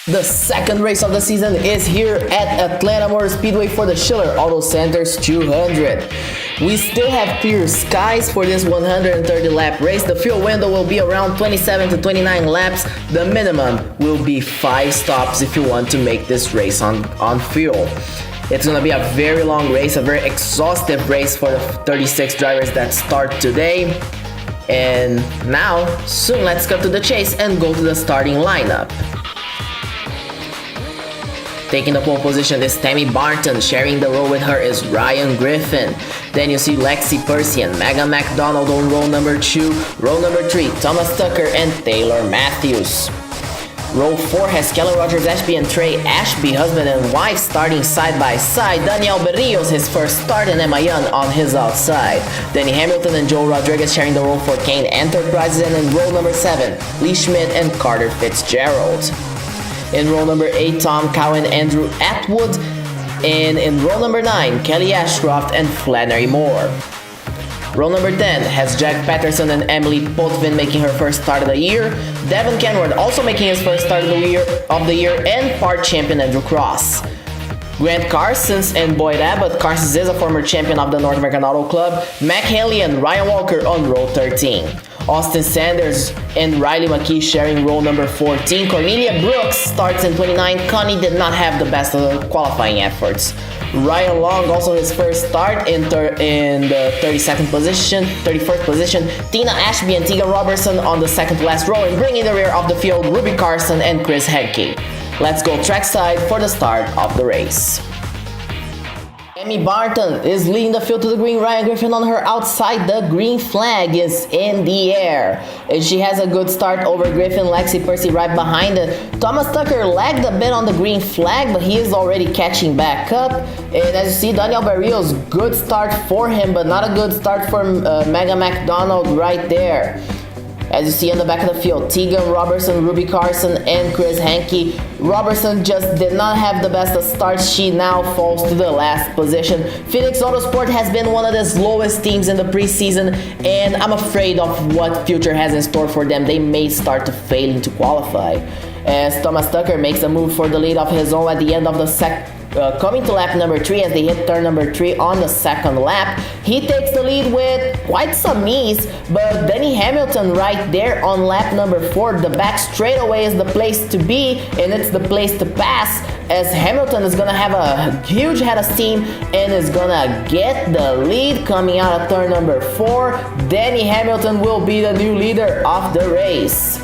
The second race of the season is here at Atlanta Motor Speedway for the Schiller Auto Center's 200. We still have clear skies for this 130 lap race. The fuel window will be around 27 to 29 laps. The minimum will be 5 stops if you want to make this race on fuel. It's going to be a very long race, a very exhaustive race for the 36 drivers that start today. And now, soon let's cut to the chase and go to the starting lineup. Taking the pole position is Tammy Barton. Sharing the row with her is Ryan Griffin. Then you see Lexi Persian, Megan McDonald on row number 2. Row number 3, Thomas Tucker and Taylor Matthews. Row 4 has Kelly Rogers Ashby and Trey Ashby, husband and wife, starting side by side. Daniel Berrios, his first start, and Emma Young on his outside. Danny Hamilton and Joe Rodriguez sharing the row for Kane Enterprises. And in row number 7, Lee Schmidt and Carter Fitzgerald. In row number 8, Tom Cow and Andrew Atwood. And in row number 9, Kelly Ashcroft and Flannery Moore. Row number 10 has Jack Patterson and Emily Potvin making her first start of the year. Devin Kenward also making his first start of the year, and part champion Andrew Cross. Grant Carsons and Boyd Abbott. Carsons is a former champion of the North American Auto Club. Mac Henley and Ryan Walker on row 13. Austin Sanders and Riley McKee sharing row number 14. Cornelia Brooks starts in 29. Connie did not have the best of the qualifying efforts. Ryan Long also his first start in the 31st position. Tina Ashby and Tegan Robertson on the second to last row, and bringing the rear of the field, Ruby Carson and Chris Henke. Let's go trackside for the start of the race. Tammy Barton is leading the field to the green. Ryan Griffin on her outside. The green flag is in the air. And she has a good start over Griffin. Lexi Percy right behind it. Thomas Tucker lagged a bit on the green flag, but he is already catching back up. And as you see, Daniel Berrios, good start for him, but not a good start for Megan McDonald right there. As you see on the back of the field, Tegan Robertson, Ruby Carson, and Chris Henke. Robertson just did not have the best of starts. She now falls to the last position. Phoenix Autosport has been one of the slowest teams in the preseason, and I'm afraid of what future has in store for them. They may start to failing to qualify. As Thomas Tucker makes a move for the lead of his own at the end of the coming to lap number 3 as they hit turn number 3 on the second lap. He takes the lead with quite some ease, but Danny Hamilton right there on lap number 4. The back straightaway is the place to be, and it's the place to pass, as Hamilton is gonna have a huge head of steam and is gonna get the lead coming out of turn number 4. Danny Hamilton will be the new leader of the race.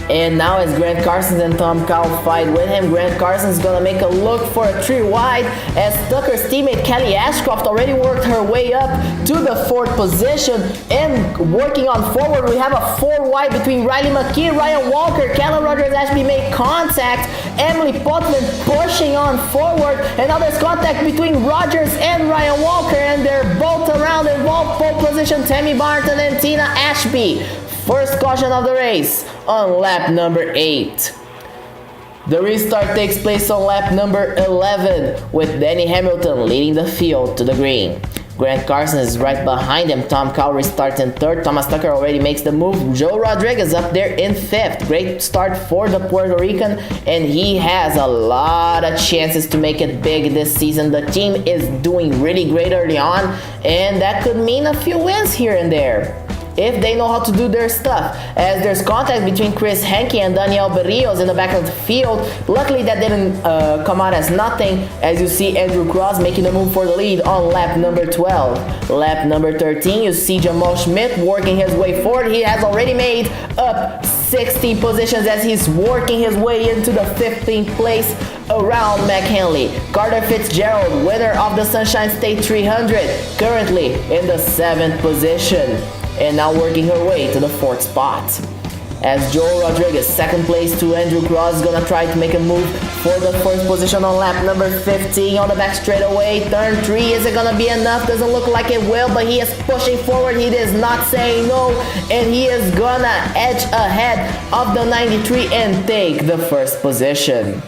And now as Grant Carsons and Tom Cow fight with him, Grant Carsons is going to make a look for a 3 wide as Tucker's teammate Kelly Ashcroft already worked her way up to the 4th position. And working on forward, we have a 4 wide between Riley McKee, Ryan Walker, Kelly Rogers Ashby made contact, Emily Potvin pushing on forward, and now there's contact between Rogers and Ryan Walker, and they're both around in pole position, Tammy Barton and Tina Ashby. First caution of the race on lap number 8. The restart takes place on lap number 11 with Danny Hamilton leading the field to the green. Grant Carson is right behind him. Tom Cow restarts in 3rd. Thomas Tucker already makes the move. Joe Rodriguez up there in 5th. Great start for the Puerto Rican, and he has a lot of chances to make it big this season. The team is doing really great early on, and that could mean a few wins here and there if they know how to do their stuff. As there's contact between Chris Henke and Daniel Berrios in the back of the field. Luckily that didn't come out as nothing, as you see Andrew Cross making the move for the lead on lap number 12. Lap number 13, you see Jamal Schmidt working his way forward. He has already made up 16 positions as he's working his way into the 15th place around Mac Henley. Carter Fitzgerald, winner of the Sunshine State 300, currently in the 7th position, and now working her way to the 4th spot. As Joe Rodriguez, 2nd place to Andrew Cross, is going to try to make a move for the 1st position on lap number 15 on the back straightaway. Turn 3, is it going to be enough? Doesn't look like it will, but he is pushing forward. He is not saying no, and he is going to edge ahead of the 93 and take the 1st position.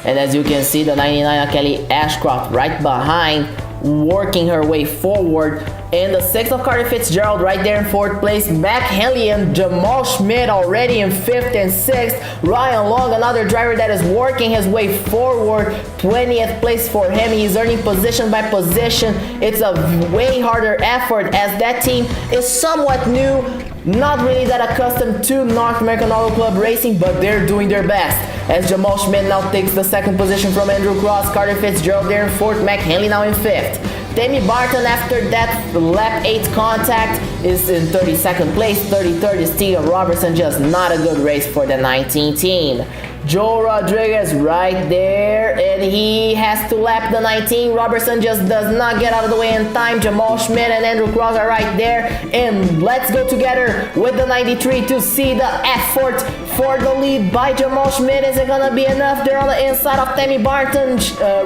And as you can see, the 99 Kelly Ashcroft right behind, working her way forward In the 6th of Carter Fitzgerald right there in 4th place. Mac Henley and Jamal Schmidt already in 5th and 6th. Ryan Long, another driver that is working his way forward. 20th place for him. He's earning position by position. It's a way harder effort as that team is somewhat new. Not really that accustomed to North American Auto Club racing, but they're doing their best. As Jamal Schmidt now takes the 2nd position from Andrew Cross. Carter Fitzgerald there in 4th. Mac Henley now in 5th. Demi Barton, after that lap 8 contact, is in 32nd place. 33rd is Tegan Robertson. Just not a good race for the 19 team. Joe Rodriguez right there, and he has to lap the 19. Robertson just does not get out of the way in time. Jamal Schmidt and Andrew Cross are right there, and let's go together with the 93 to see the effort for the lead by Jamal Schmidt. Is it gonna be enough? They're on the inside of Demi Barton.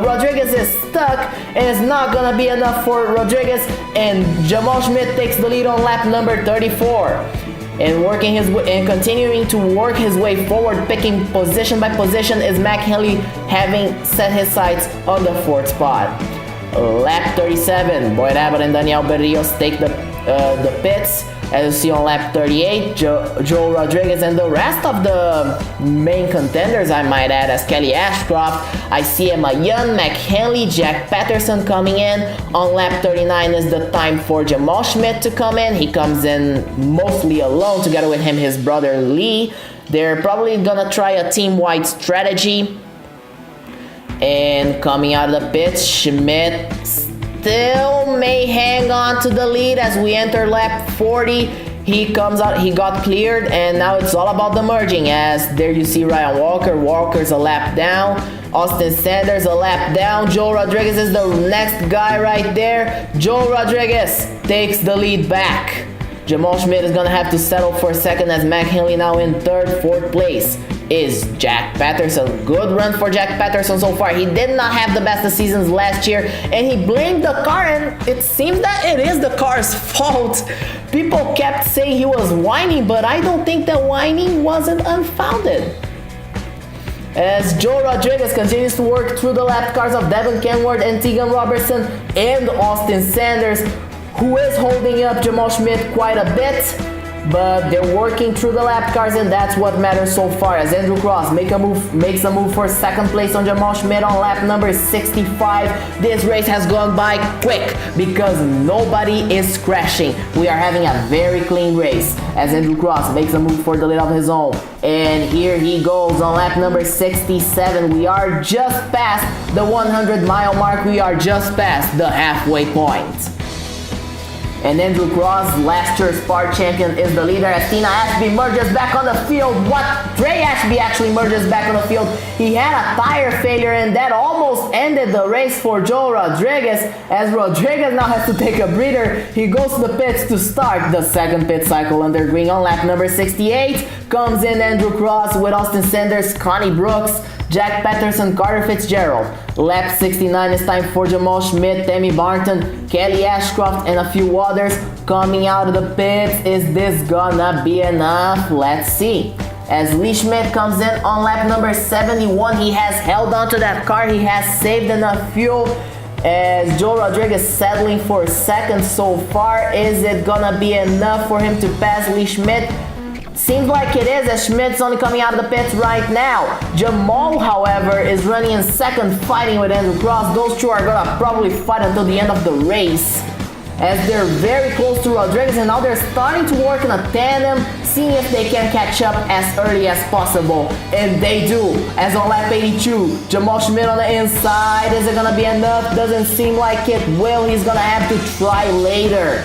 Rodriguez is stuck, and it's not gonna be enough for Rodriguez, and Jamal Schmidt takes the lead on lap number 34. And working his way and continuing to work his way forward, picking position by position, is Mac Henley, having set his sights on the 4th spot. Lap 37, Boyd Abbott and Daniel Berrios take the pits. As you see on lap 38, Joe Rodriguez and the rest of the main contenders, I might add, as Kelly Ashcroft, I see Emma Young, Mac Henley, Jack Patterson coming in. On lap 39 is the time for Jamal Schmidt to come in. He comes in mostly alone, together with his brother Lee. They're probably gonna try a team-wide strategy. And coming out of the pits, Schmidt still may hang on to the lead as we enter lap 40. He comes out, he got cleared, and now it's all about the merging. As there you see Ryan Walker. Walker's a lap down. Austin Sanders a lap down. Joe Rodriguez is the next guy right there. Joe Rodriguez takes the lead back. Jamal Schmidt is gonna have to settle for 2nd as Mac Henley now in 3rd. 4th place is Jack Patterson. Good run for Jack Patterson so far. He did not have the best of seasons last year, and he blamed the car, and it seems that it is the car's fault. People kept saying he was whining, but I don't think the whining wasn't unfounded. As Joe Rodriguez continues to work through the lap cars of Devin Kenworth and Tegan Robertson and Austin Sanders, who is holding up Jamal Schmidt quite a bit. But they're working through the lap cars, and that's what matters so far. As Andrew Cross makes a move for 2nd place on Jamal Schmidt on lap number 65. This race has gone by quick because nobody is crashing. We are having a very clean race as Andrew Cross makes a move for the lead of his own. And here he goes on lap number 67. We are just past the 100-mile mark. We are just past the halfway point. And Andrew Cross, last year's Spark champion, is the leader as Tina Ashby merges back on the field. Trey Ashby actually merges back on the field. He had a tire failure, and that almost ended the race for Joe Rodriguez, as Rodriguez now has to take a breather. He goes to the pits to start the 2nd pit cycle under green. On lap number 68 comes in Andrew Cross with Austin Sanders, Connie Brooks, Jack Patterson, Carter Fitzgerald. Lap 69 is time for Jamal Schmidt, Demi Barton, Kelly Ashcroft, and a few others coming out of the pits. Is this gonna be enough? Let's see. As Lee Schmidt comes in on lap number 71, he has held on to that car. He has saved enough fuel. As Joe Rodriguez settling for 2nd so far. Is it gonna be enough for him to pass Lee Schmidt? Seems like it is, as Schmidt's only coming out of the pits right now. Jamal, however, is running in 2nd, fighting with Andrew Cross. Those two are gonna probably fight until the end of the race, as they're very close to Rodriguez, and now they're starting to work in a tandem, seeing if they can catch up as early as possible. And they do, as on lap 82, Jamal Schmidt on the inside. Is it gonna be enough? Doesn't seem like it will. He's gonna have to try later,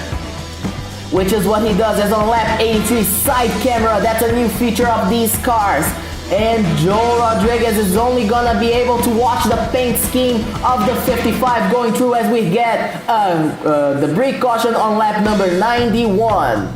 which is what he does, as on lap 83, side camera. That's a new feature of these cars. And Joe Rodriguez is only gonna be able to watch the paint scheme of the 55 going through as we get the brake caution on lap number 91.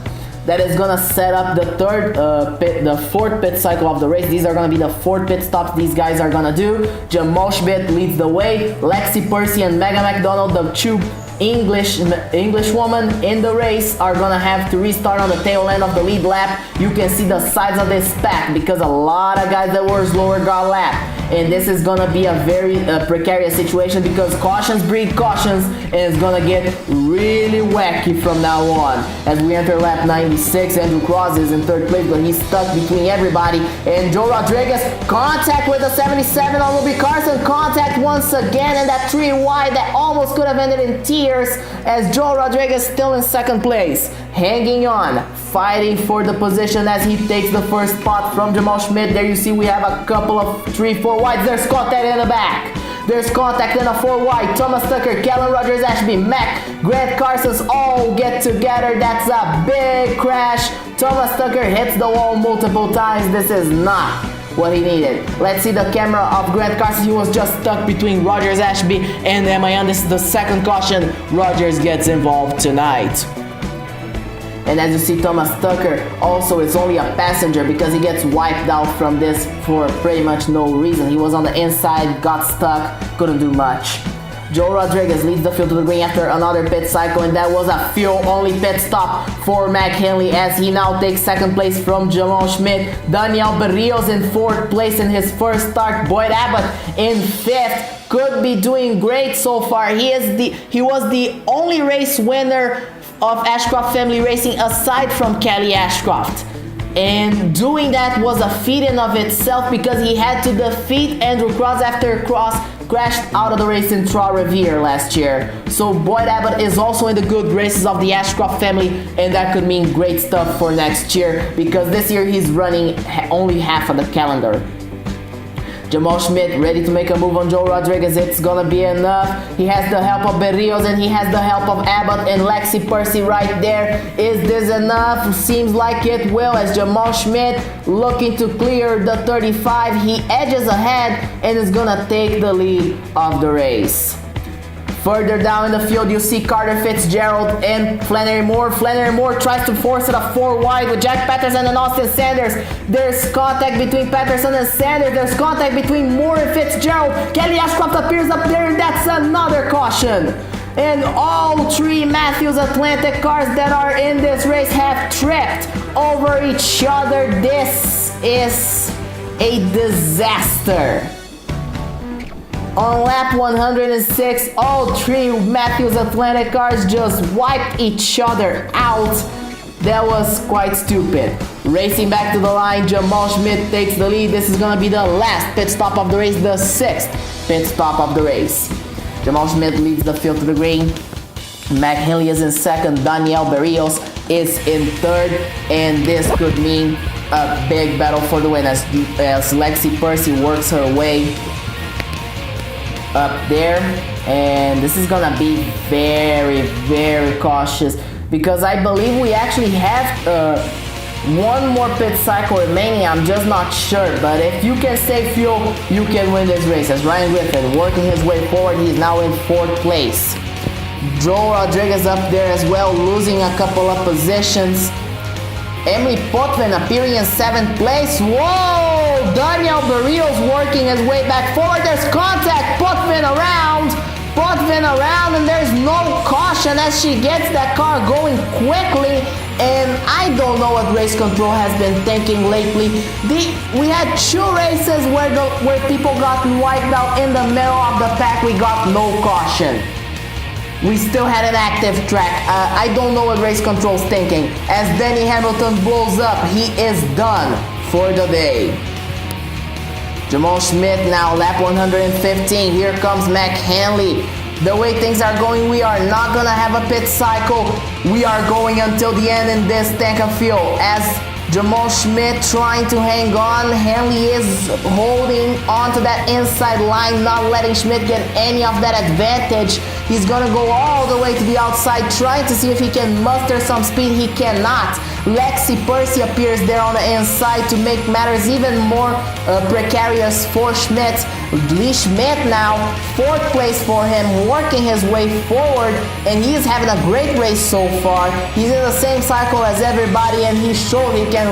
That is gonna set up the the 4th pit cycle of the race. These are gonna be the 4 pit stops these guys are gonna do. Jamal Schmidt leads the way. Lexi Percy and Megan McDonald, the two Englishwoman in the race are gonna have to restart on the tail end of the lead lap. You can see the size of this pack because a lot of guys that were slower got lapped. And this is gonna be a very precarious situation because cautions breed cautions, and it's gonna get really wacky from now on. As we enter lap 96, Andrew Cross is in third place, but he's stuck between everybody. And Joe Rodriguez, contact with the 77 on Ruby Carson, contact once again, and that 3 wide that almost could have ended in tears as Joe Rodriguez still in second place. Hanging on, fighting for the position as he takes the first spot from Jamal Schmidt. There you see we have a couple of 3-4 wides. There's contact in the back. There's contact in a 4 wide. Thomas Tucker, Kellen Rogers, Ashby Mack, Grant Carson's all get together. That's a big crash. Thomas Tucker hits the wall multiple times. This is not what he needed. Let's see the camera of Grant Carson. He was just stuck between Rogers, Ashby, and Emayan. This is the second caution. Rogers gets involved tonight. And as you see, Thomas Tucker also is only a passenger because he gets wiped out from this for pretty much no reason. He was on the inside, got stuck, couldn't do much. Joe Rodriguez leads the field to the green after another pit cycle, and that was a fuel-only pit stop for Mac Henley as he now takes second place from Jamal Schmidt. Daniel Berrios in fourth place in his first start. Boyd Abbott in fifth. Could be doing great so far. He was the only race winner of Ashcroft Family Racing aside from Kelly Ashcroft. And doing that was a feat in of itself because he had to defeat Andrew Cross after Cross crashed out of the race in Trois-Rivières last year. So Boyd Abbott is also in the good graces of the Ashcroft family, and that could mean great stuff for next year because this year he's running only half of the calendar. Jamal Schmidt ready to make a move on Joe Rodriguez. It's gonna be enough. He has the help of Berrios and he has the help of Abbott and Lexi Percy right there. Is this enough? Seems like it will as Jamal Schmidt looking to clear the 35. He edges ahead and is gonna take the lead of the race. Further down in the field, you see Carter Fitzgerald and Flannery Moore. Flannery Moore tries to force it a 4 wide with Jack Patterson and Austin Sanders. There's contact between Patterson and Sanders. There's contact between Moore and Fitzgerald. Kelly Ashcroft appears up there, and that's another caution. And all 3 Matthews Atlantic cars that are in this race have tripped over each other. This is a disaster. On lap 106, all 3 Matthews Atlantic cars just wiped each other out. That was quite stupid. Racing back to the line, Jamal Schmidt takes the lead. This is gonna be the last pit stop of the race, the 6th pit stop of the race. Jamal Schmidt leads the field to the green. Mac Henley is in second. Daniel Berrios is in third, and this could mean a big battle for the win as Lexi Percy works her way up there, and this is gonna be very, very cautious because I believe we actually have one more pit cycle remaining. I'm just not sure, but if you can save fuel, you can win this race. As Ryan Griffin working his way forward, he's now in 4th place. Joe Rodriguez up there as well, losing a couple of positions. Emily Potvin appearing in 7th place. Whoa! Daniel Berrios working his way back forward. There's contact. Potvin around, and there's no caution as she gets that car going quickly. And I don't know what race control has been thinking lately. We had 2 races where people got wiped out in the middle of the pack. We got no caution. We still had an active track. I don't know what race control's thinking. As Denny Hamilton blows up, he is done for the day. Jamal Schmidt now, lap 115. Here comes Mac Henley. The way things are going, we are not gonna have a pit cycle. We are going until the end in this tank of fuel. As Jamal Schmidt trying to hang on. Henley is holding onto that inside line, not letting Schmidt get any of that advantage. He's gonna go all the way to the outside, trying to see if he can muster some speed. He cannot. Lexi Percy appears there on the inside to make matters even more precarious for Schmidt. Lee Schmidt now, 4th place for him, working his way forward, and he is having a great race so far. He's in the same cycle as everybody, and he showed he can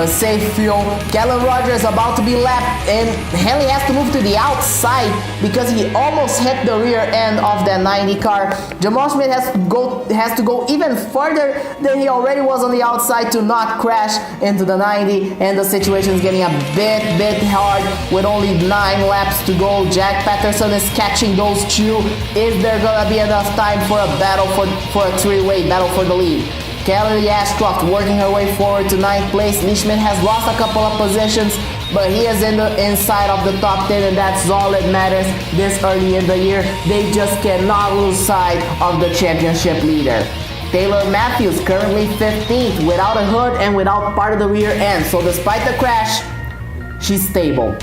safe fuel. Kellen Rogers about to be lapped, and Henley has to move to the outside because he almost hit the rear end of that 90 car. Jamal Schmidt has to go even further than he already was on the outside to not crash into the 90, and the situation is getting a bit hard with only 9 laps to go. Jack Patterson is catching those two. Is there gonna be enough time for a battle for a three-way battle for the lead? Kelly Ashcroft working her way forward to 9th place. Lee Schmidt has lost a couple of positions, but he is in the inside of the top 10, and that's all that matters this early in the year. They just cannot lose sight of the championship leader. Taylor Matthews currently 15th without a hood and without part of the rear end, so despite the crash, she's stable.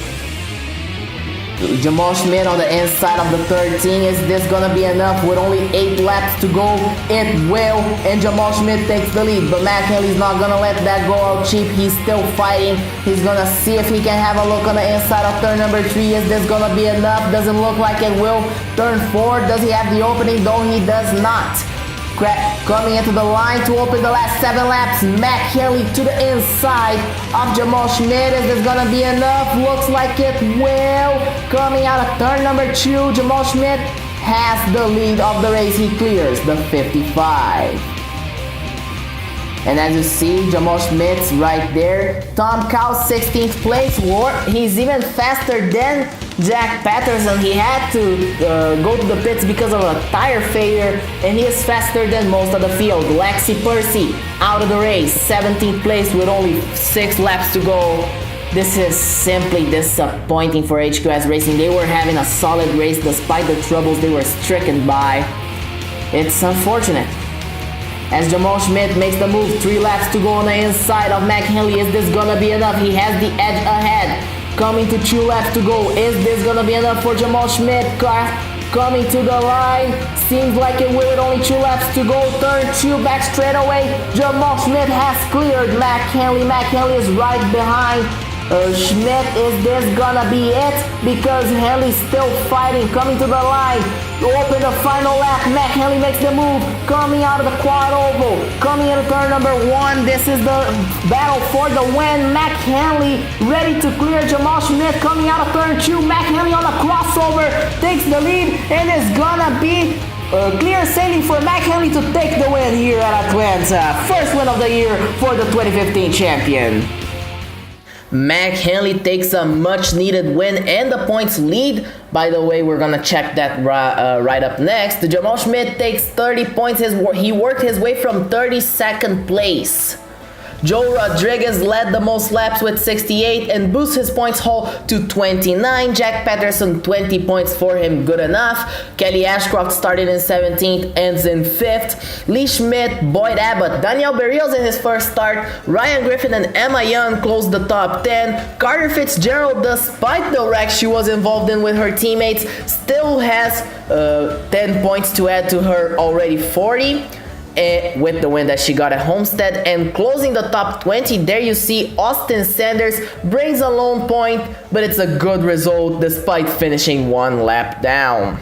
Jamal Schmidt on the inside of the 13. Is this gonna be enough with only 8 laps to go? It will, and Jamal Schmidt takes the lead, but Matt Henley's not gonna let that go out cheap. He's still fighting. He's gonna see if he can have a look on the inside of turn number 3. Is this gonna be enough? Doesn't look like it will. Turn 4, does he have the opening? No, he does not. Coming into the line to open the last 7 laps, Matt Henley to the inside of Jamal Schmidt. Is this gonna be enough? Looks like it will. Coming out of turn number 2, Jamal Schmidt has the lead of the race. He clears the 55. And as you see, Jamal Schmidt's right there. Tom Cow's 16th place. He's even faster than Jack Patterson. He had to go to the pits because of a tire failure, and he is faster than most of the field. Lexi Percy out of the race, 17th place with only 6 laps to go. This is simply disappointing for HQS Racing. They were having a solid race despite the troubles they were stricken by. It's unfortunate. As Jamal Schmidt makes the move, 3 laps to go on the inside of Matt Henley. Is this gonna be enough? He has the edge ahead. Coming to 2 laps to go. Is this gonna be enough for Jamal Schmidt? Coming to the line. Seems like it will with only 2 laps to go. Turn 2 back straight away. Jamal Schmidt has cleared Matt Henley. Matt Henley is right behind Schmidt. Is this gonna be it? Because Henley's still fighting. Coming to the line. Open the final lap. Matt Henley makes the move. Coming out of the quad oval. Coming into turn number 1. This is the battle for the win. Matt Henley ready to clear Jamal Schmidt. Coming out of turn 2. Matt Henley on a crossover. Takes the lead. And it's gonna be clear sailing for Matt Henley to take the win here at Atlanta. First win of the year for the 2015 champion. Matt Henley takes a much needed win and the points lead. By the way, we're gonna check that right up next. Jamal Schmidt takes 30 points. He worked his way from 32nd place. Joe Rodriguez led the most laps with 68 and boosts his points haul to 29. Jack Patterson 20 points for him, good enough. Kelly Ashcroft started in 17th, ends in 5th. Lee Schmidt, Boyd Abbott, Daniel Berrios in his first start. Ryan Griffin and Emma Young closed the top 10. Carter Fitzgerald, despite the wreck she was involved in with her teammates, still has 10 points to add to her already 40. With the win that she got at Homestead. And closing the top 20, there you see Austin Sanders brings a lone point, but it's a good result despite finishing 1 lap down.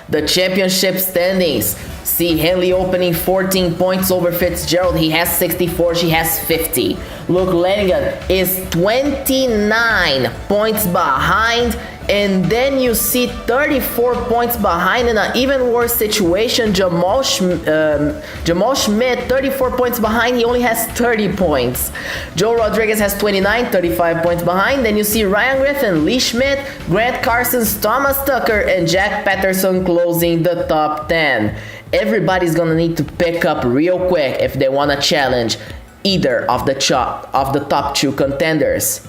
The championship standings see Henley opening 14 points over Fitzgerald. He has 64, she has 50. Luke Lanigan is 29 points behind. And then you see 34 points behind in an even worse situation. Jamal Schmidt, 34 points behind. He only has 30 points. Joe Rodriguez has 29, 35 points behind. Then you see Ryan Griffin, Lee Schmidt, Grant Carsons, Thomas Tucker, and Jack Patterson closing the top 10. Everybody's gonna need to pick up real quick if they wanna challenge either of the top 2 contenders.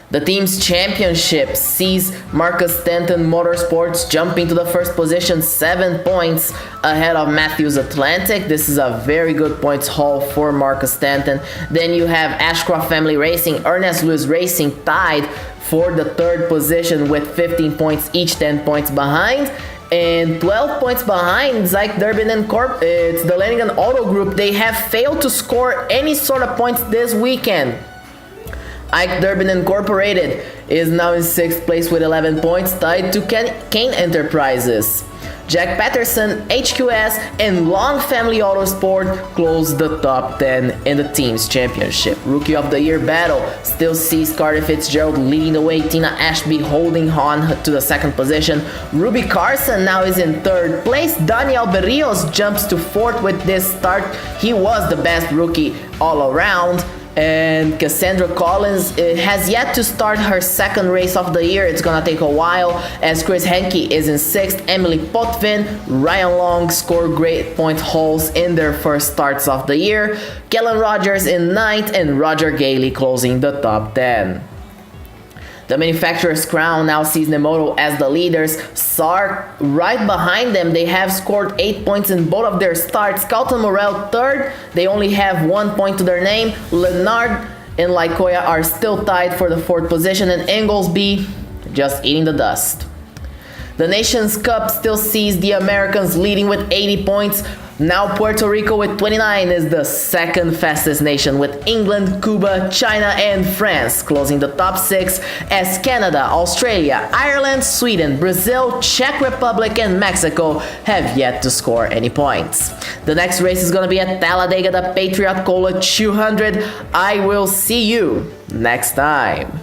The team's championship sees Marcus Stanton Motorsports jumping to the first position, 7 points ahead of Matthews Atlantic. This is a very good points haul for Marcus Stanton. Then you have Ashcroft Family Racing, Ernest Lewis Racing tied for the 3rd position with 15 points each, 10 points behind. And 12 points behind Zyke Durbin and it's the Lanigan Auto Group. They have failed to score any sort of points this weekend. Ike Durbin Incorporated is now in 6th place with 11 points, tied to Kane Enterprises. Jack Patterson, HQS, and Long Family Autosport closed the top 10 in the team's championship. Rookie of the Year battle still sees Carter Fitzgerald leading the way, Tina Ashby holding on to the second position. Ruby Carson now is in third place. Daniel Berrios jumps to fourth with this start. He was the best rookie all around. And Cassandra Collins has yet to start her second race of the year. It's gonna take a while, as Chris Henke is in sixth. Emily Potvin, Ryan Long scored great point hauls in their first starts of the year. Kellen Rogers in ninth, and Roger Gailey closing the top 10. The manufacturer's crown now sees Nemoto as the leaders. Sark right behind them. They have scored 8 points in both of their starts. Carlton Morrell third. They only have 1 point to their name. Leonard and Likoya are still tied for the fourth position, and Inglesby just eating the dust. The Nations Cup still sees the Americans leading with 80 points. Now Puerto Rico with 29 is the second fastest nation, with England, Cuba, China, and France closing the top 6, as Canada, Australia, Ireland, Sweden, Brazil, Czech Republic, and Mexico have yet to score any points. The next race is gonna be at Talladega, the Patriot Cola 200. I will see you next time.